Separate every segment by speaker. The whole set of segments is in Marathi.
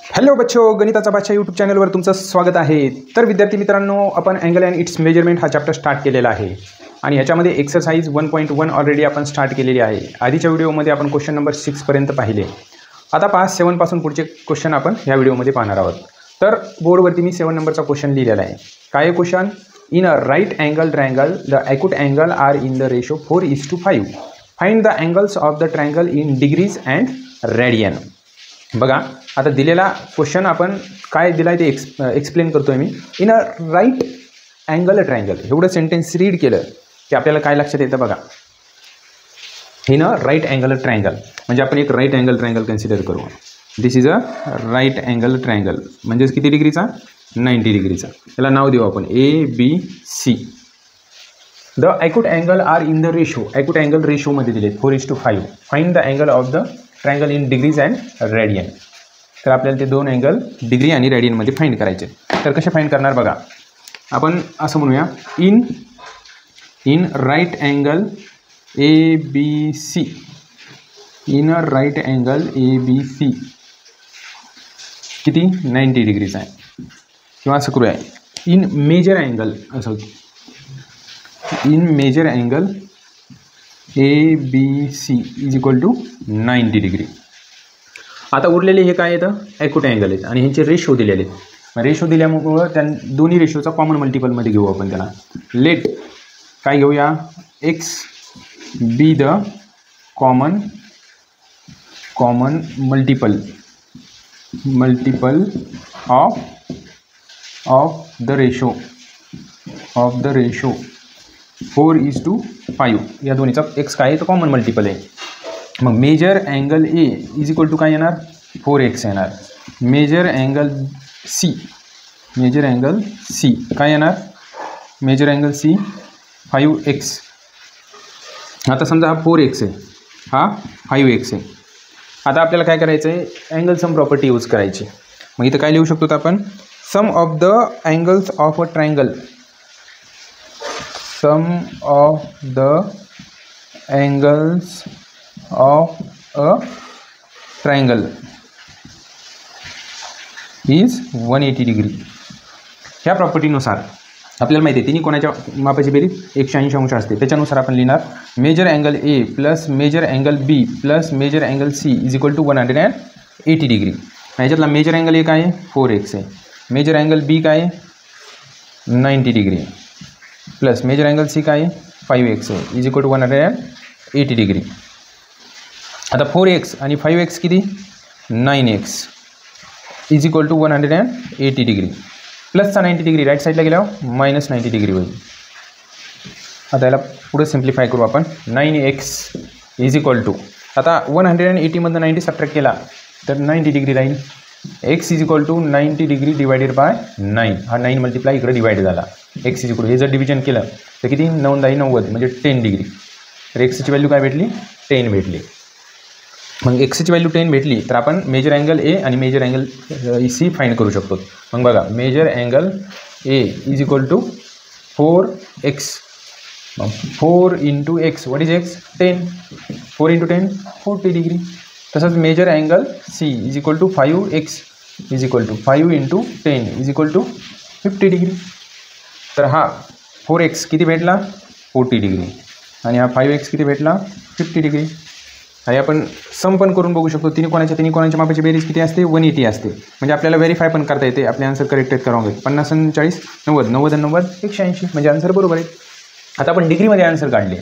Speaker 1: हॅलो बच्चो, गणिताचा बादशाह यूट्यूब चॅनलवर तुमचं स्वागत आहे। तर विद्यार्थी मित्रांनो, आपण अँगल अँड इट्स मेजरमेंट हा चॅप्टर स्टार्ट केलेला आहे आणि याच्यामध्ये एक्सरसाइज 1.1 ऑलरेडी आपण स्टार्ट केलेली आहे। आधीच्या व्हिडिओमध्ये आपण क्वेश्चन नंबर 6 पर्यंत पाहिले। आता 7 पासून पुढचे क्वेश्चन आपण या व्हिडिओमध्ये पाहणार आहोत। तर बोर्डवरती मी 7 नंबरचा क्वेश्चन लिहिलेला आहे। काय आहे question? In a right angle triangle the acute angle are in the ratio 4:5. Find the angles of the triangle in degrees and radian. बघा, आता दिलेला क्वेश्चन आपण काय दिला आहे ते एक्सप्लेन करतोय मी। In a right angle triangle, एवढं सेंटेन्स रीड केलं की आपल्याला काय लक्षात येतं बघा। In a right angle triangle म्हणजे आपण एक राईट अँगल ट्रायंगल कन्सिडर करू। This is a right angle triangle म्हणजे किती डिग्रीचा? 90 डिग्रीचा। याला नाव देऊ आपण ABC। The acute angle are in the ratio, acute angle रेशोमध्ये दिले 4:5. Find the angle of the triangle in degrees and radian. तर आपल्याला ते दोन अँगल डिग्री आणि रेडियनमध्ये फाइंड करायचे। तर कसे फाइंड करणार बघा, आपण असं म्हणूया in right angle ABC, in a right angle ABC किती? 90 डिग्रीचा आहे। किंवा असं करूया इन मेजर अँगल, असं in major angle ABC is equal to 90 degree. आता उरलेले हे काय येतं? ॲक्यूट अँगल आहेत आणि ह्यांचे रेशो दिलेले आहेत। रेशो दिल्यामुळं त्या दोन्ही रेशोचा कॉमन मल्टिपलमध्ये घेऊ आपण त्याला। लेट काय घेऊया? X be the common multiple of the ratio 4:5। या दोन्हीचा एक्स काय आहे तर कॉमन मल्टिपल आहे। मग major angle A is equal to काय येणार? 4x येणार। मेजर अँगल सी काय येणार? Major angle C 5x। आता समजा हा 4x आहे, हा 5x आहे। आता आपल्याला काय करायचं आहे? अँगल सम प्रॉपर्टी यूज करायची। मग इथं काय लिहू शकतो आपण? Sum of the angles of a triangle, sum of the angles of a triangle is 180 degree. ह्या प्रॉपर्टीनुसार आपल्याला माहिती आहे तिन्ही कोणाच्या मापाची बेरीज 180 अंश असते। त्याच्यानुसार आपण लिहिणार major angle A plus major angle B plus major angle C is equal to 180 degree. ह्याच्यातला मेजर अँगल ए काय आहे? 4x आहे। मेजर अँगल बी काय आहे? 90 degree plus major angle C काय आहे? 5x आहे इज इक्वल टू 180 डिग्री। आता 4x आणि 5x किती? 9x is equal to 180 degree. प्लसचा 90 डिग्री राईट साईडला गेल्यावर मायनस 90 डिग्री होईल। आता याला पुढे सिम्प्लिफाय करू आपण। 9x इज इक्वल टू, आता 180मधून 90 सबट्रॅक्ट केला तर 90 डिग्री राहील। x is equal to 90 degree divided by 9, हा 9 मल्टिप्लाय इकडे डिवाइड झाला। x इज इक्वल टू, हे जर डिव्हिजन केलं तर किती? 9×10 म्हणजे 10 डिग्री। तर xची व्हॅल्यू काय भेटली? 10 भेटली। मग एक्सची व्हॅल्यू 10 भेटली तर आपण मेजर अँगल ए आणि मेजर अँगल सी फाइंड करू शकतो। मग बघा, measure angle A is equal to 4x, 4 into x, what is x? 10, 4 into 10 40 degree. तसंच measure angle C is equal to 5x is equal to 5 into 10 is equal to 50 degree. तर हा 4x किती भेटला? 40 डिग्री आणि हा 5x किती भेटला? 50 डिग्री। आणि आपण सम पण करून बघू शकतो। तिन्ही कोणाच्या मापाची बेरीज किती असते? 180 असते। म्हणजे आपल्याला व्हेरीफाय पण करता येते आपले आन्सर करेक्ट आहेत का रॉंग आहेत। 50 आणि 40 90, 90 आणि 90 180 म्हणजे आन्सर बरोबर आहे। आता आपण डिग्रीमध्ये आन्सर काढले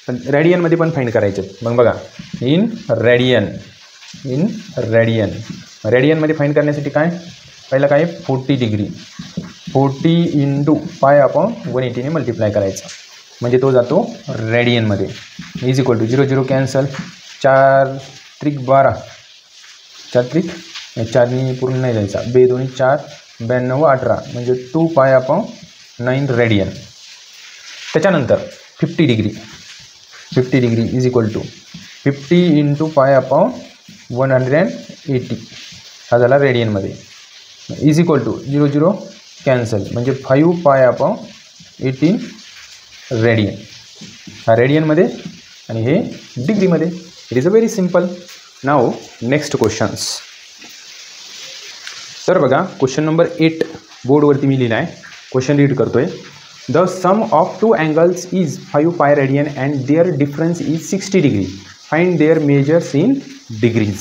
Speaker 1: पण रेडियनमध्ये पण फाइंड करायचे। मग बघा, इन रेडियनमध्ये फाइंड करण्यासाठी काय? पहिलं काय? 40 डिग्री, 40 इंटू पाय आपण 180ने मल्टिप्लाय करायचा म्हणजे तो जातो रेडियनमध्ये। इज इक्वल टू 0 0 कॅन्सल, 4 त्रिक 12, 4 त्रिक 4नी पूर्ण नाही जायचा, 2 2 4 92 18 म्हणजे 2 पाय आपण 9 रेडियन। त्याच्यानंतर 50 degree is equal to 50 into pi आपण 180, हा झाला रेडियनमध्ये। इज इक्वल टू 0 0 कॅन्सल म्हणजे 5 पाय आपण 18 रेडियन, हा रेडियनमध्ये आणि हे डिग्रीमध्ये। It is a very simple. Now next questions. तर बघा क्वेश्चन नंबर 8 बोर्डवरती मी लिहिला आहे. क्वेश्चन रीड करतोय. The sum of two angles is 5 pi radian and their difference is 60 degree. Find their measures in degrees.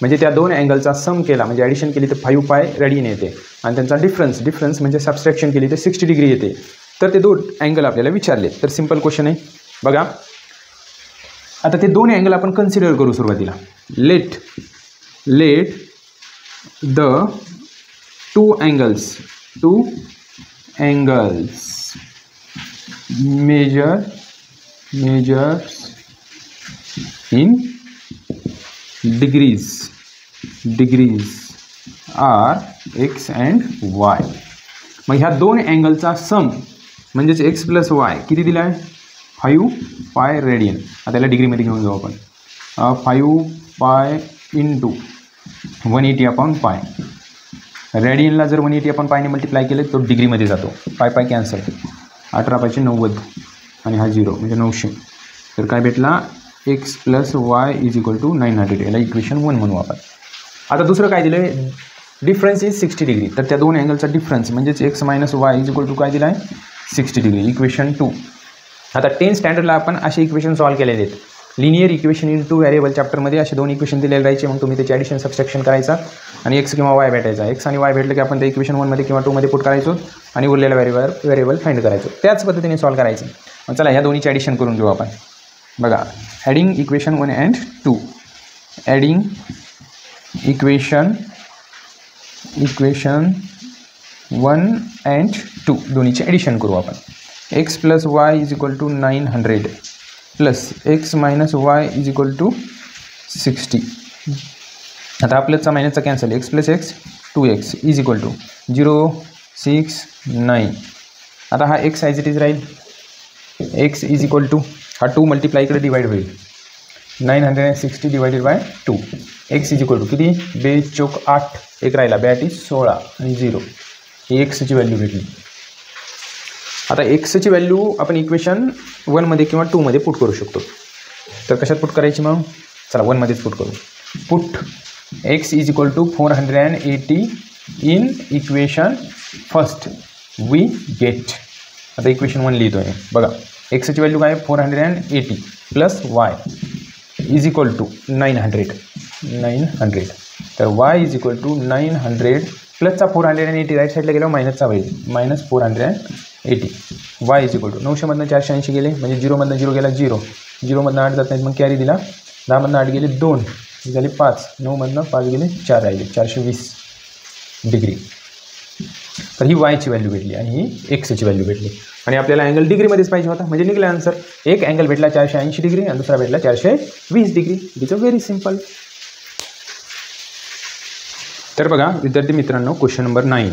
Speaker 1: म्हणजे त्या दोन अँगलचा सम केला म्हणजे ॲडिशन केली तर 5 पाय रेडियन येते आणि त्यांचा डिफरन्स म्हणजे सबस्ट्रॅक्शन केली तर 60 डिग्री येते. तर ते दोन अँगल आपल्याला विचारले. तर सिंपल क्वेश्चन आहे बघा. आता ते दोन अँगल आपण कन्सिडर करू सुरुवातीला. Let the two angles measures in degrees are x and y. मग ह्या दोन अँगलचा सम म्हणजेच एक्स प्लस वाय किती दिला आहे 5 पाय रेडियन. आता त्याला डिग्रीमध्ये घेऊन जाऊ आपण. 5 पाय इंटू 180 अपॉन पाय. रेडियनला जर 180 अपॉन पायने मल्टिप्लाय केले तो डिग्रीमध्ये जातो. पाय कॅन्सल. 18 पायचे 90 आणि हा 0 म्हणजे 900. तर काय भेटला x plus y is equal to 900. याला इक्वेशन 1 म्हणू आपण. आता दुसरं काय दिलं आहे डिफरन्स इज 60 डिग्री. तर त्या दोन अँगलचा डिफरन्स म्हणजेच x minus y is equal to काय दिला आहे 60 डिग्री. इक्वेशन 2. आता 10 स्टँडर्डला आपण असे इक्वेशन सॉल्व केलेले आहेत. लिनियर इक्वेशन इन 2 व्हेरिएबल चॅप्टरमध्ये असे दोन इक्वेशन दिलेले राहायचे. मग तुम्ही त्याची ॲडिशन सबस्ट्रॅक्शन करायचा आणि एक्स किंवा वाय भेटायचा. एक्स आणि वाय भेटलं की आपण त्या इक्वेशन 1 किंवा 2 पुट करायचो आणि उरलेला व्हेरिएबल फाइंड करायचो. त्याच पद्धतीने सॉल्व करायचं. मग चला ह्या दोन्हीची ॲडिशन करून घेऊ आपण. बघा adding equation 1 and 2. Adding equation 1 and 2 दोन्हीची ॲडिशन करू आपण. X plus y is equal to 900 plus x minus y is equal to 60. आता प्लसचा मायनसचा cancel. X plus x 2x is equal to 0 6 9. आता हा एक्स ॲज इट इज राहील. एक्स इज इक्वल टू हा 2 मल्टिप्लाय इकडे डिवाइड होईल. 960 divided by 2. X is equal to किती 2 चौक 8 एक राहिला 82 16 आणि 0. ही एक्सची व्हॅल्यू भेटली. आता एक्सची व्हॅल्यू आपण इक्वेशन 1 किंवा 2 पुट करू शकतो. तर कशात पुट करायची मग चला 1 पुट करू. Put x is equal to 480 in equation first we get. आता इक्वेशन 1 लिहितो आहे बघा. एक्सची व्हॅल्यू काय 480 plus y is equal to 900. तर वाय इज इक्वल टू 900 प्लसचा 480 राईट साईडला गेल्यावर मायनसचा होईल minus 480. Y is equal to 900 480 गेले म्हणजे 0 0 गेला 0 0 8 जात नाहीत मग कॅरी दिला. 10 8 गेले 2 झाले 5 9 5 गेले 4 राहिले 420 डिग्री. तर ही वायची व्हॅल्यू भेटली आणि ही एक्सची व्हॅल्यू भेटली आणि आपल्याला अँगल डिग्रीमध्येच पाहिजे होता म्हणजे निघाला आन्सर. एक अँगल भेटला 480 डिग्री आणि दुसरा भेटला 420 degree. It's a very simple. तर बघा विद्यार्थी मित्रांनो question number 9.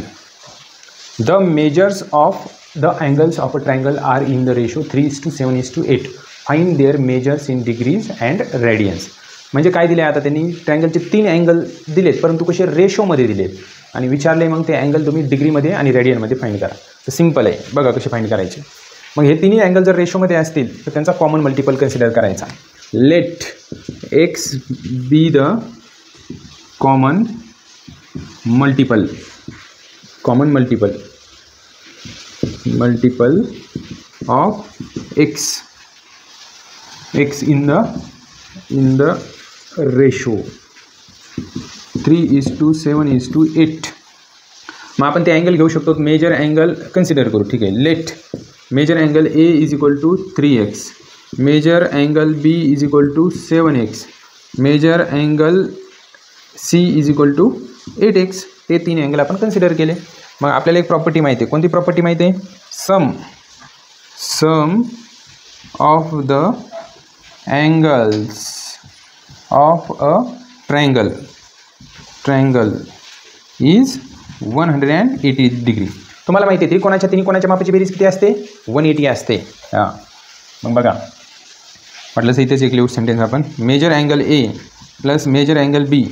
Speaker 1: The measures of the angles of a triangle R in the ratio 3:7:8. Find their measures in degrees and Radiance. म्हणजे काय दिले आता त्यांनी ट्रायंगलचे 3 अँगल दिलेत परंतु कसे रेशोमध्ये दिलेत आणि विचारले मग ते अँगल तुम्ही डिग्रीमध्ये आणि रेडियनमध्ये फाइंड करा. तर सिम्पल आहे बघा कसे फाइंड करायचे. मग हे तिन्ही अँगल जर रेशोमध्ये असतील तर त्यांचा कॉमन मल्टिपल कन्सिडर करायचा. Let x be the common multiple of x in the ratio 3:7:8. मग आपण ते अँगल घेऊ शकतो. मेजर अँगल कन्सिडर करू. ठीक आहे. Let major angle A is equal to 3x. Major angle B is equal to 7x. Major angle C is equal to 8x. ते 3 अँगल आपण कन्सिडर केले. मग आपल्याला एक प्रॉपर्टी माहिती आहे. कोणती प्रॉपर्टी माहिती आहे sum of the angles of a triangle is 180 degree. तुम्हाला माहिती आहे त्रिकोणाच्या तिन्ही कोणाच्या मापाची बेरीज किती असते 180 असते. हां मग बघा म्हटलं इथेच एक लिहू सेंटेन्स आपण. Major angle A plus major angle B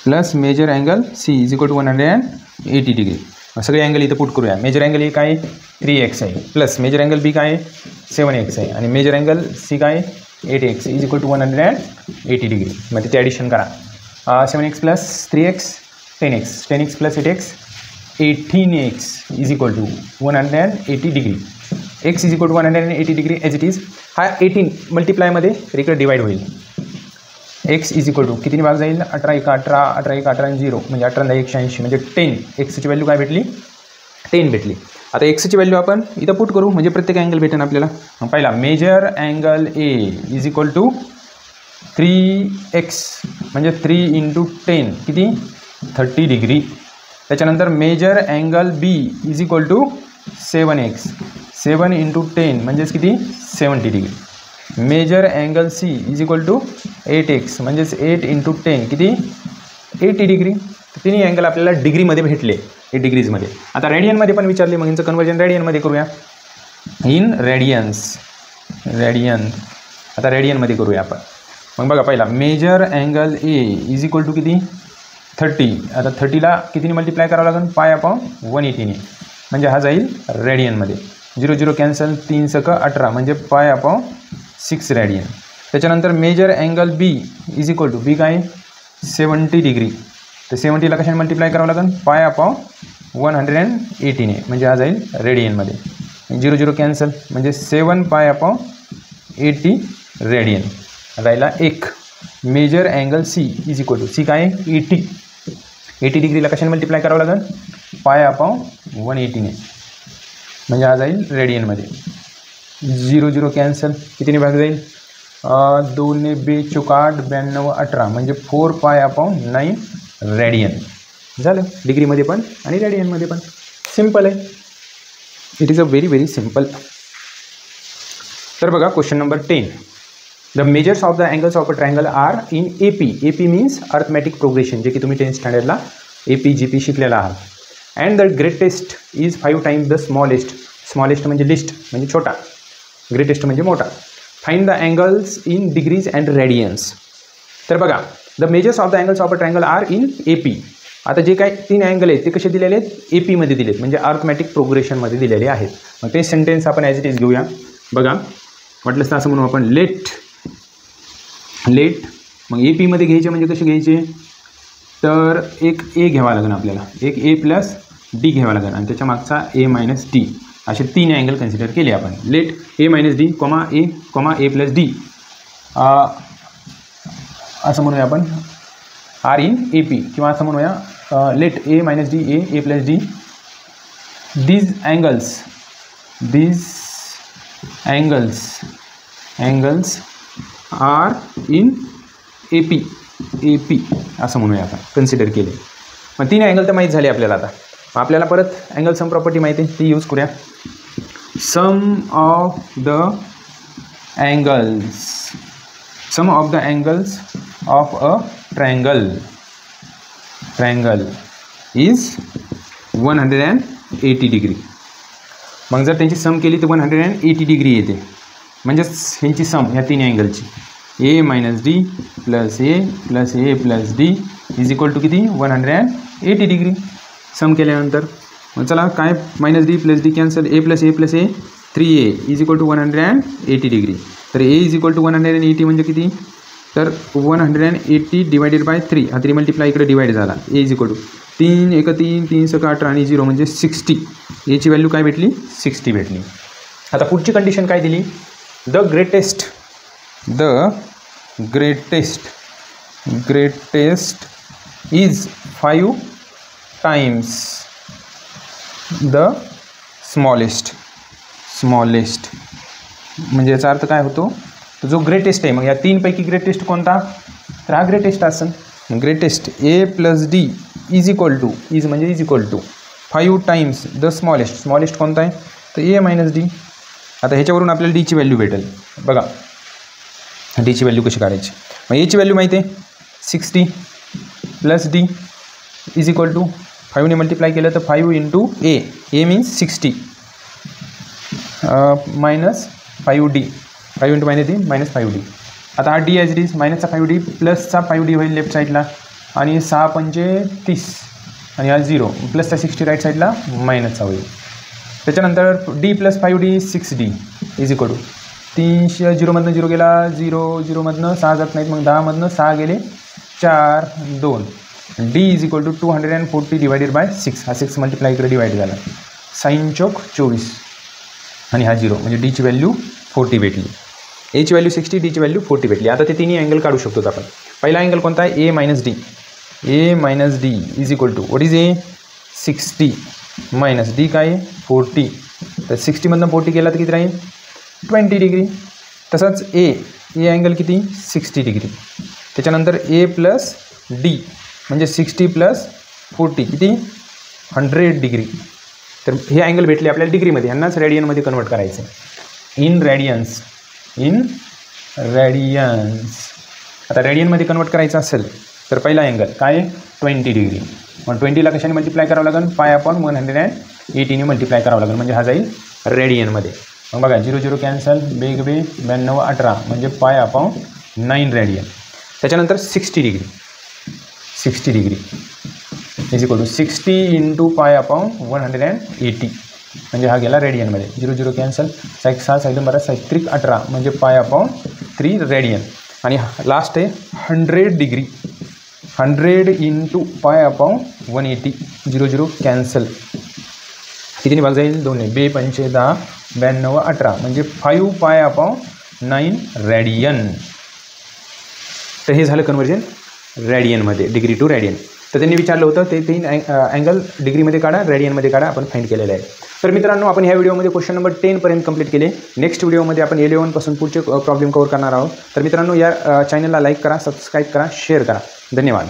Speaker 1: plus major angle C is equal to 180 degree. सगळे अँगल इथं पुट करूया. मेजर अँगल ए काय 3x आहे प्लस मेजर अँगल बी काय 7x आहे आणि मेजर अँगल सी काय 8x is equal to 180 degree. मग तिथे ॲडिशन करा. 7x plus 3x 10x plus 8x 18x is equal to 180 degree. x is equal to 180 degree as it is. हा 18 मल्टिप्लायमध्ये इकडे डिवाइड होईल. x इज इक्वल टू कितीने भाग जाईल 18 1 18 18 1 18 0 म्हणजे 18 180 म्हणजे 10. एक्सची व्हॅल्यू काय भेटली 10 भेटली. आता एक्सची व्हॅल्यू आपण इथं पुट करू म्हणजे प्रत्येक अँगल भेटेन आपल्याला. पहिला major angle A is equal to 3x म्हणजे 3 × 10 किती 30 डिग्री. त्याच्यानंतर major angle B is equal to 7x 7 × 10 म्हणजेच किती 70 degree. Major angle C is equal to 8x म्हणजेच 8 × 10 किती 80 डिग्री. तिन्ही अँगल आपल्याला डिग्रीमध्ये भेटले हे डिग्रीजमध्ये. आता रेडियनमध्ये पण विचारले मग यांचं कन्वर्जन रेडियनमध्ये करूया. इन रेडियन्स रेडियन आता रेडियनमध्ये करूया आपण. मग बघा पहिला major angle A is equal to किती 30. आता 30ला कितीने मल्टिप्लाय करावं लागेल π/180 म्हणजे हा जाईल रेडियनमध्ये. 0 0 कॅन्सल 3 × 18 म्हणजे π/6 रेडियन. त्याच्यानंतर major angle B is equal to B काय 70 डिग्री. तर 70ला कशाने मल्टिप्लाय करावं लागेल π/180 म्हणजे हा जाईल रेडियनमध्ये. 0 0 कॅन्सल म्हणजे 7π/80 रेडियन राहिला 1. Major angle C is equal to C काय 80 डिग्रीला कशाने मल्टिप्लाय करावं लागेल π/180 म्हणजे हा जाईल रेडियनमध्ये. 0 0 कॅन्सल कितीने भाग जाईल 2 ने 2 4 92 18 म्हणजे 4π/9 रेडियन झालं. डिग्रीमध्ये पण आणि रेडियनमध्ये पण सिम्पल आहे. It is a very very simple. तर बघा question number 10. The measures of the angles of a triangle R in AP. AP means arithmetic progression जे की तुम्ही 10th स्टँडर्डला AP GP शिकलेला आहात. And the greatest is 5 times the smallest. Smallest म्हणजे लिस्ट म्हणजे छोटा, ग्रेटेस्ट म्हणजे मोठा. Find the angles in degrees and Radiance. तर बघा the measures of the angles of a triangle R in AP. आता जे काही 3 अँगल आहेत ते कसे दिलेले आहेत AP दिलेत म्हणजे अर्थमॅटिक प्रोग्रेशनमध्ये दिलेले आहेत. मग ते सेंटेन्स आपण ॲज इट इज घेऊया. बघा म्हटलंच तर असं म्हणू आपण लेट मग AP घ्यायचे म्हणजे कसे घ्यायचे तर एक A घ्यावा लागेल आपल्याला, एक A + D घ्यावा लागेल आणि त्याच्या मागचा A - D असे 3 अँगल कन्सिडर केले आपण. Let A - D, A + D असं म्हणूया आपण आर इन AP किंवा असं म्हणूया let A - D A + D. these angles are in AP असं म्हणूया आपण कन्सिडर केले. मग 3 अँगल तर माहीत झाले आपल्याला. आता आपल्याला परत अँगल सम प्रॉपर्टी माहिती आहे ती यूज करूया. Sum of the angles of a triangle is 180 degree. मग जर त्यांची सम केली तर 180 डिग्री येते. म्हणजेच ह्यांची सम ह्या 3 अँगलची A - D + A + D is equal to किती 180 डिग्री. सम केल्यानंतर मग चला काय -D + D cancel A + A + A 3A is equal to 180 डिग्री. तर A इज इक्वल टू 180 म्हणजे किती तर 180 डिवायडेड बाय 3. हा 3 मल्टिप्लाय इकडे डिवाइड झाला. A इज इक्वल टू 3 × 3 3 × 18 आणि 0 म्हणजे 60. Aची व्हॅल्यू काय भेटली 60 भेटली. आता पुढची कंडिशन काय दिली the greatest is 5 times the smallest म्हणजे याचा अर्थ काय होतो तो जो ग्रेटेस्ट आहे. मग या 3 पैकी ग्रेटेस्ट कोणता तर हा ग्रेटेस्ट असेल. Greatest A + D is equal to 5 times the smallest कोणता आहे तर A - D. आता ह्याच्यावरून आपल्याला D ची व्हॅल्यू भेटेल. बघा D ची व्हॅल्यू कशी काढायची. मग A ची व्हॅल्यू माहिती आहे 60 + D इज इक्वल टू 5 ने मल्टिप्लाय केलं तर 5 × A means 60 -5D 5 × -D -5D. आता हा D ॲज इट इज मायनसचा 5D प्लसचा 5D होईल लेफ्ट साईडला आणि 6 × 5 = 30 आणि हा 0 प्लसचा 60 राईट साईडला मायनसचा होईल. त्याच्यानंतर D + 5D 6D is equal to 300 0मधनं 0 गेला 0 0मधनं 6 जात नाहीत मग 10मधनं 6 गेले 4 2 D is equal to 240 divided by 6. हा 6 मल्टिप्लाय इकडे डिवाइड झाला. साईन चौक 24 आणि हा 0 म्हणजे डीची व्हॅल्यू 40 भेटली. एची व्हॅल्यू 60, डीची व्हॅल्यू 40 भेटली. आता ते तिन्ही अँगल काढू शकतो आपण. पहिला अँगल कोणता आहे? A minus D. A minus D is equal to what is A? 60 minus D काय आहे? 40. तर 60मधनं 40 केला तर किती राहील? 20 डिग्री. तसंच ए अँगल किती? 60 डिग्री. त्याच्यानंतर ए प्लस डी म्हणजे 60 प्लस 40 किती? 100 डिग्री. तर हे अँगल भेटले आपल्याला डिग्रीमध्ये. ह्यांनाच रेडियनमध्ये कन्वर्ट करायचं आहे. इन रॅडियन्स. आता रेडियनमध्ये कन्वर्ट करायचं असेल तर पहिला अँगल काय? 20 डिग्री. मग 20ला कशाने मल्टिप्लाय करावं लागेल? π/180ने मल्टिप्लाय करावं लागेल म्हणजे हा जाईल रेडियनमध्ये. मग बघा 0 0 कॅन्सल, बेग 92 18 म्हणजे π/9 रेडियन. त्याच्यानंतर 60 degree is equal to 60 into π/180 म्हणजे हा गेला रेडियनमध्ये. 0 0 कॅन्सल, 6 6 6 12 6 18 म्हणजे π/3 रेडियन. आणि लास्ट आहे 100 डिग्री. 100 इंटू π/180. 0 0 कॅन्सल, कितीने भाग जाईल? 2ने. 2 5 10 92 18 म्हणजे 5 π/9 रेडियन. तर हे झालं कन्वर्जन रेडियनमध्ये, डिग्री टू रेडियन. तर त्यांनी विचारलं होतं ते 3 अँगल डिग्रीमध्ये काढा, रेडियनमध्ये काढा. आपण फाइंड केलेलं आहे. तर मित्रांनो आपण ह्या व्हिडिओमध्ये क्वेश्चन नंबर 10 पर्यंत कंप्लीट केले. नेक्स्ट व्हिडिओमध्ये आपण 11 पासून पुढचे प्रॉब्लेम कव्हर करणार आहोत. तर मित्रांनो या चॅनलला लाईक करा, सबस्क्राईब करा, शेअर करा. धन्यवाद.